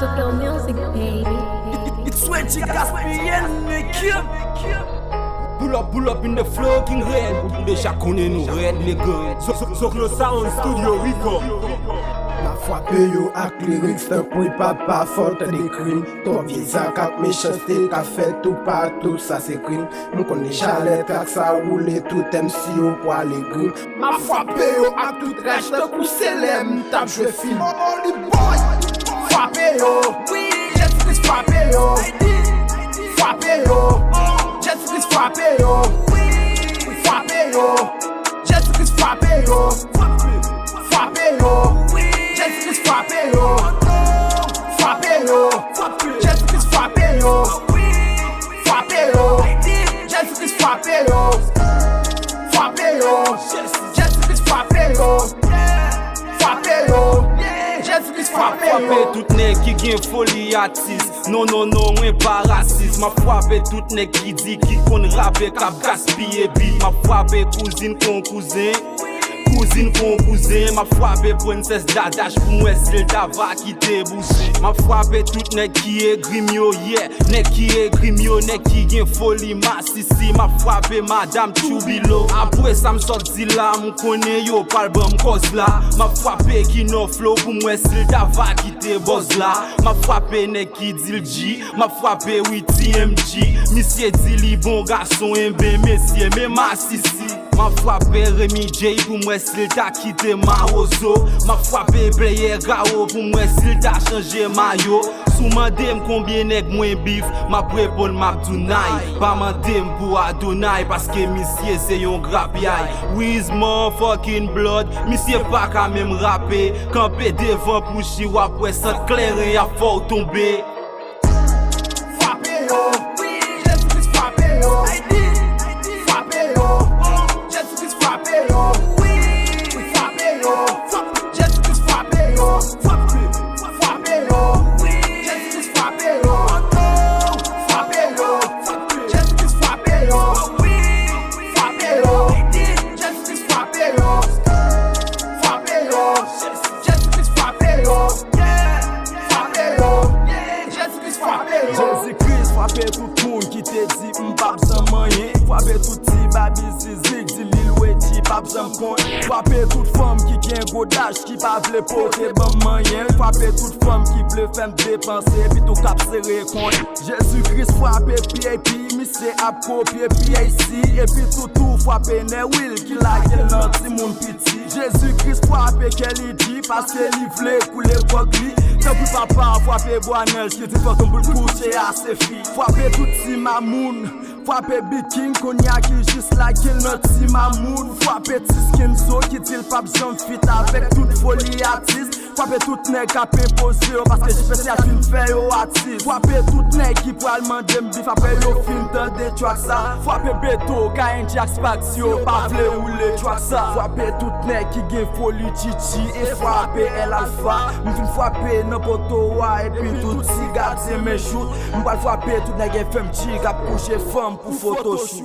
Marshallville music, baby. It's when you got me in the kill. Pull up in the flogging rain. Déjà connaît nous red nigga. So close sound studio Rico. Ma frappe yo ak lyrics te pou papa faute de crime. Ton visage ak méchanceté qu'a fait tout partout ça c'est crime. Mon connais chalet ak ça roule tout MC yo pour aller grim. Ma frappe yo ak tout rage te coup célèbre tap jouer film. Holy boy. Frappe yo. Oui, Jésus-Christ frappe yo. Frappe yo. Jésus-Christ frappe yo. Frappe yo. Jésus-Christ frappe yo. Frappe yo. Jésus-Christ frappe yo. Frappe yo. Jésus-Christ frappe yo. Frappe yo. Jésus-Christ frappe yo. Frappe yo. Jésus-Christ frappe yo. Frappe yo. Jésus-Christ frappe yo. Frappe tout nèg qui gen folie artiste. Non, moi pas raciste. Ma frappe tout nèg qui dit qui kon rappe k'ap gaspiller beat. Ma frappe cousine kon cousin. Cousine con cousin, ma frappe princesse d'adage pour moi s'il va quitter boucher. Ma frappe tout nèg qui est grimio, yeah. Nèg qui est grimio, nèg qui gen folie massissi. Ma frappe madame Choubilo. Après ça me sorti là, m'konne yo pal bon cause là. Ma frappe qui no flow pour moi s'il va quitter boss là. Ma frappe nèg qui dit le G, ma frappe oui TMG. Monsieur dit li bon garçon, bien messieurs, mais massissi. Ma frappe Rémi J pour moi s'il t'a quitté Marozo. Ma frappe player Gao pour moi s'il t'a changé maillot. Sous mandem combien nèg moins bif, ma prépone m'abdounaï. Pas mandem pour Adonai parce que monsieur c'est yon grapiaille. With more fucking blood, monsieur pas qu'à même rapper. Campé devant pour chiwa après ça clair et a fort tomber. Frappe yo. Oui, Jésus-Christ frappe yo. Frappe yo. Jésus-Christ frappe yo. Frappe yo. Jésus-Christ frappe yo. Frappe yo. Jésus-Christ frappe yo. Frappe yo. Jésus-Christ frappe yo. Frappe yo. Jésus-Christ frappe yo. Frappe yo. Jésus-Christ frappe yo. Frappe yo. Jésus-Christ frappe yo. Jésus-Christ frappe tout monde qui te dit m'pas besoin moyen. Frappe tout petit babi zizik dit Lil Weti pas besoin compte. Frappe toute femme qui gen godage qui pas vle porter bon moyen. Frappe toute femme qui vle faire dépenser puis tout cap serrer compte. Jésus-Christ frappe PAP, monsieur a copier PAC et puis tout frappe ne will qui la gueule dans ti moun petit. Jésus-Christ frappe qu'elle dit parce que li vle couler bogli. Tant pour papa frappe Boanel qui dit faut tomber coucher à ses filles. Frappe tout si mamoun. Frappe Big King Konya qui juste la gueule notre si mamoun. Frappe Tiskin So qui dit le pape Jean fit avec toute folie artiste. Frappe tout nèg a posé parce que j'ai fait à film fait au artiste. Frappe tout nèg qui pour allemand dem bif après yo film dans des tracks ça. Frappe Beto Kain Jack Spaxio pas vle rouler track ça. Frappe tout nèg qui gen folie chichi et frappe El Alpha. M'vin frappe n'importe quoi et puis tout si gâté mes shoot. M'pa frappe tout nèg FM chi gap coucher femme pour photoshoot.